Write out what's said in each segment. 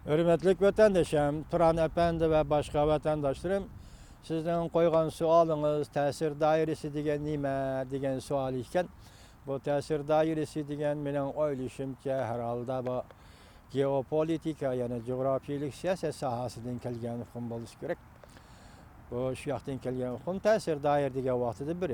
Hürmetlik vatandaşım, Turan Efendi ve başka vatandaşlarım, sizden koygan sualınız tesir dairesi degen nime degen sual iken, bu tesir dairesi degen menen oyluşumca herhalde bu geopolitika yani coğrafiyilik siyaset sahasından kelgen hukum boluş gerek. Bu şu yaktan kelgen hukum tesir dair degen vaqtida bir.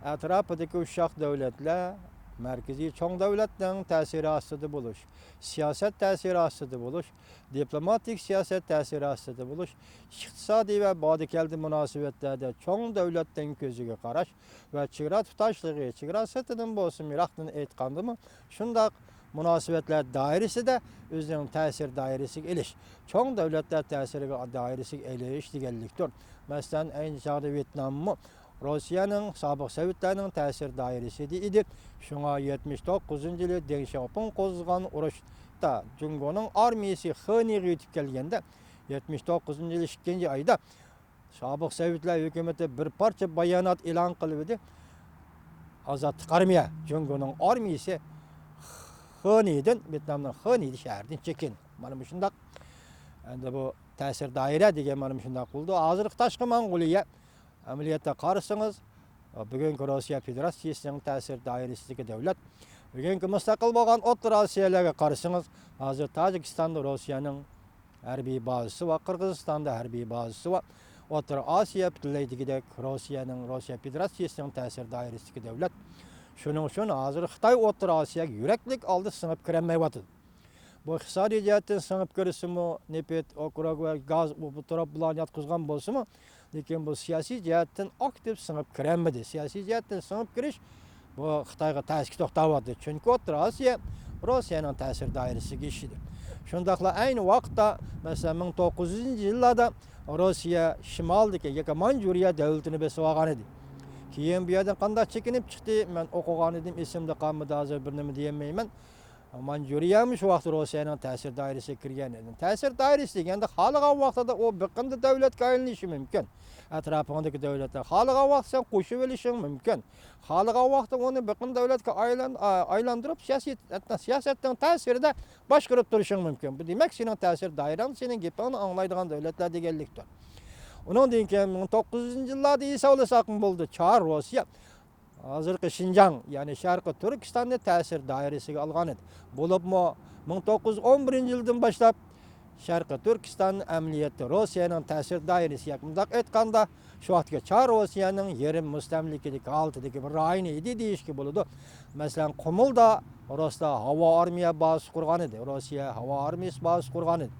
Etrafıdaki uşak devletler merkezi çoğun devletten tesiri asıdı buluş, siyaset tesiri asıdı buluş, diplomatik siyaset tesiri asıdı buluş, iktisadi ve badikeldi münasebetlerde çoğun devletten gözüge qaraş ve çıgara tutaşlığı, çıgara sıtıdın bolsun miraqtın etkandı mı, şundak münasebetler dairesi de özünün tesir dairesi iliş. Çoğun devletler tesiri dairesi iliş digelliktir. Mesela en çağda Vietnam mı? Rusya'nın, sabık Sovetlerinin tesir dairesi idi. Şuna 79 yılı Deng Xiaoping qozgan uruşda Cungo'nun armiyası Xinjiang'a yetip kelgende 79 yılı 2. ayda sabık Sovetler hükümeti bir parça bayanat ilan kılıbıdı. Azatlık armiya Cungo'nun armiyası Xinjiang'dan, Vietnam'dan Xinjiang şehrinden çekin. Manım şundak. Endi bu tesir daire degen manım şundak buldu. Hazırlık taşkı Mongoliya ameliyata qarısınız. Bugünkü Rusya Federasyası'nın tesir dairesindeki devlet. Bugünkü müstakil bolgan Otur Asiyalarga qarısınız. Hazır Tajikistan'da Rusya'nın harbiy bazası var, Kırgızistan'da harbiy bazası var. Otur Asiya bütünleydikidek Rusya Federasyası'nın tesir dairesindeki devlet. Şunun üçün hazır Xitay Otur Asiyaga yüreklik aldı sınıp kiremeywatydy. Bu iqtisadi jihatdan sınıp kirişimi nepet, okrug ve gaz bu taraf bulan yatkızgan bolsunmu? Lekin bu siyasi jihatdan aktif sınıp kiremedi. Siyasi jihatdan sınıp kiriş bu Xitayga tasiki toxtawaty. Çünkü Otur Asiya Rusya'nın tesir dairesiga işidi. Şundaqla aynı vaqtda mesela 1900 yıllarda Rusya şimaldaki Manjuriya devletini besip algan idi. Keyin bu yerden qanday çekinip çıktı. Ben okugan edim, esimde qalmadı, hazır bir nima diyemeymen. Manjuriya şu vaqt Rusya'nın tesir dairesiga kirgan edi. Tesir dairesi degende xalqan vaqtida o biqindi davlatga aylanishi mumkin. Atrofingdagi davlatlar xalqan vaqt sen qo'shib olishing mumkin. Xalqan vaqt onu biqindi davlatga aylantirib siyosatdan ta'sirida boshqarib turishing mumkin. Bu demak sening tesir dairang sening gapingni anglaydigan davlatlar deganlikdir. Ondan keyin 1900 yillarda hisoblasak bo'ldi. Çar Rusya hazırki Şinjan yani Şarkı Türkistan'da tesir dairesiga algan edi. Bolupmu 1911 yıldan başlap Şarkı Türkistan amaliyotda Rusya'nın tesir dairesiga mundaq aytganda şu vaqtga Çar Rusya'nın yerim mustamlikidagi altidagi bir rayoni edi deyishga bo'ladi. Masalan, Qumulda Rusya havo armiya bazasi qurgan edi. Rusya havo armiyasi bazasi qurgan edi.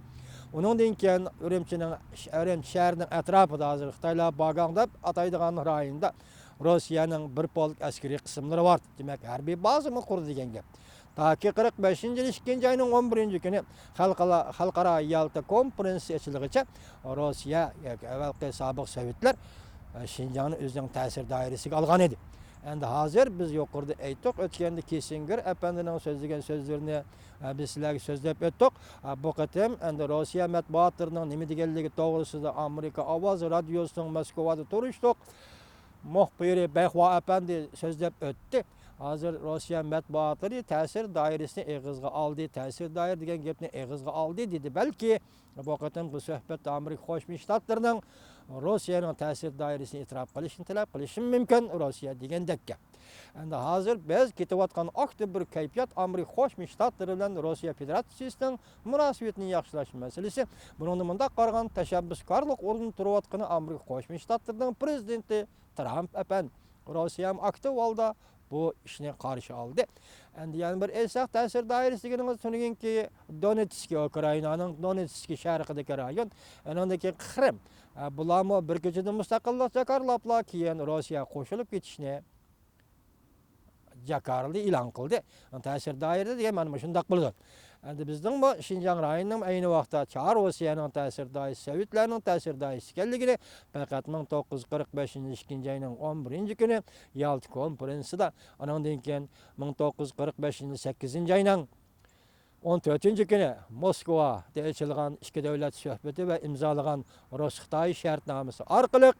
Ondan keyin Urumchi shahrining atrofida hozir Xitoylar Bagang deb ataydigan rayonda Rusya'nın bir polk askeri kısımları var. Demek harbiy bazı mı kurdu degan gap. Taki 45 yıl 2. ayının 11. günü Xalqaro Yalta konferensi açılışıca Rusya evvelki sabık Sovetler Şinjan'ı özünün tesir dairesiga algan edi. Endi hazır biz yuqorida aytdik, o'tganda Kissinger efendinin sözlegen sözlerini biz sizlarga sözlep ötdük. Bu qatam endi Rusya matbuotlarının nima deganligi to'g'risida Amerika Ovoz radiosunun Moskvada turishdik. Muhbiri Behva Efendi sözlep öttü. Hazır Rusya matbuatları tesir dairesini eğizga aldı, tesir daire degen gapni eğizga aldı dedi. Belki bu qatam bu söhbet Amerika Qo'shma Shtatlarının Rusya'nın tesir dairesini itiraf qilishini talab qilishi mumkin Rusya degandek gap. Endi hazır biz ketayotgan aktiv bir kayfiyat Amerika Qo'shma Shtatlari bilan Rusya Federatsiyasining munosabatini yaxshilash masalasi. Buni mundaq qaragan tashabbuskorlik o'rnini turayotgani Amerika Qo'shma Shtatlarining prezidenti Trump efendi. Rusya ham aktiv holda bu ishni qarshi oldi. Endi yana bir esaq ta'sir dairesi deganimiz tunuginki Donetsk, Ukrainaning Donetsk sharqidagi rayon, undan keyin Qrim. Bularmi bir kechada mustaqillik jakarlablar, keyin Rusya qo'shilib ketishni jakarli e'lon qildi. Ta'sir dairesi degan mana shunday bo'ldi. Endi bizning bu Şinjan rayonining ayni vaqtda Çar Rusya'nın tesir dairesi, Sovetlarning tesir dairesi ekanligini faqat 1945 2. ayının 11. günü Yalta konferansida, ondan keyin 1945 8. ayının 14. günü Moskvada açılgan iki devlet söhbeti ve imzalagan Rus-Xitoy shartnomasi orqali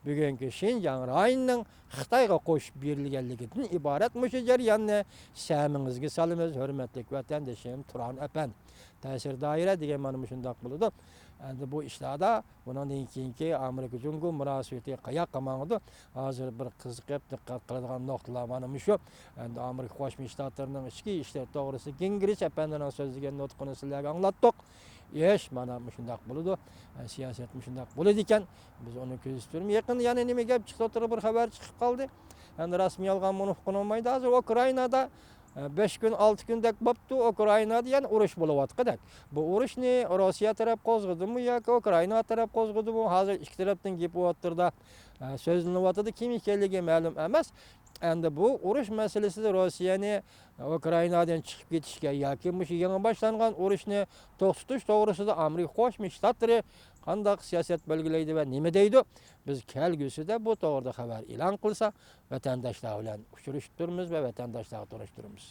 bugünkü Şinjan rayonunun Xitayga qo'shib berilganligidan iborat mushu jarayonni samingizga salamiz, hurmatli vatandoshim Turan Apan. Ta'sir doira degan mana shundoq bo'ladi. Endi bu ishlarda bundan keyingi Amerika Jungo munosabati qayoqqa mangdi? Hozir bir qiziqib diqqat qiladigan nuqtalar mana shu. Endi Amerika Qo'shma Shtatlarining ichki ishlar to'g'risida Gingrich Apanning so'zlagan nutqini sizlarga anglatdik. Mana shundoq bo'ladi. Siyosat shundoq bo'ladi ekan. Biz uni kuzatib turib, yaqin yana nima gap chiqdi, o'tirib bir xabar chiqib qoldi. Endi rasmiy yolg'on buni qilolmaydi. Hozir Ukrainada 5 kun 6 kundek bo'pti, Ukrainada yana urush bo'layotgandak. Bu urushni Rossiya taraf qo'zg'adimi yoki Ukraina taraf qo'zg'adimi? Hozir ikki tarafdan gap o'tirdi. So'zlanyapti, kim ekanligi ma'lum emas. Endi bu urush masalasida Rossiyani Ukrainadan chiqib ketishga yoki shu yangi boshlangan urushni to'xtatish to'g'risida Amerika Qo'shma Shtatlari qanday siyosat belgilaydi va nima deydi? Biz kelgusida bu to'g'rida xabar e'lon qilsa, vatandoshlar bilan uchrashib turamiz va vatandoshlarga tanishtiramiz.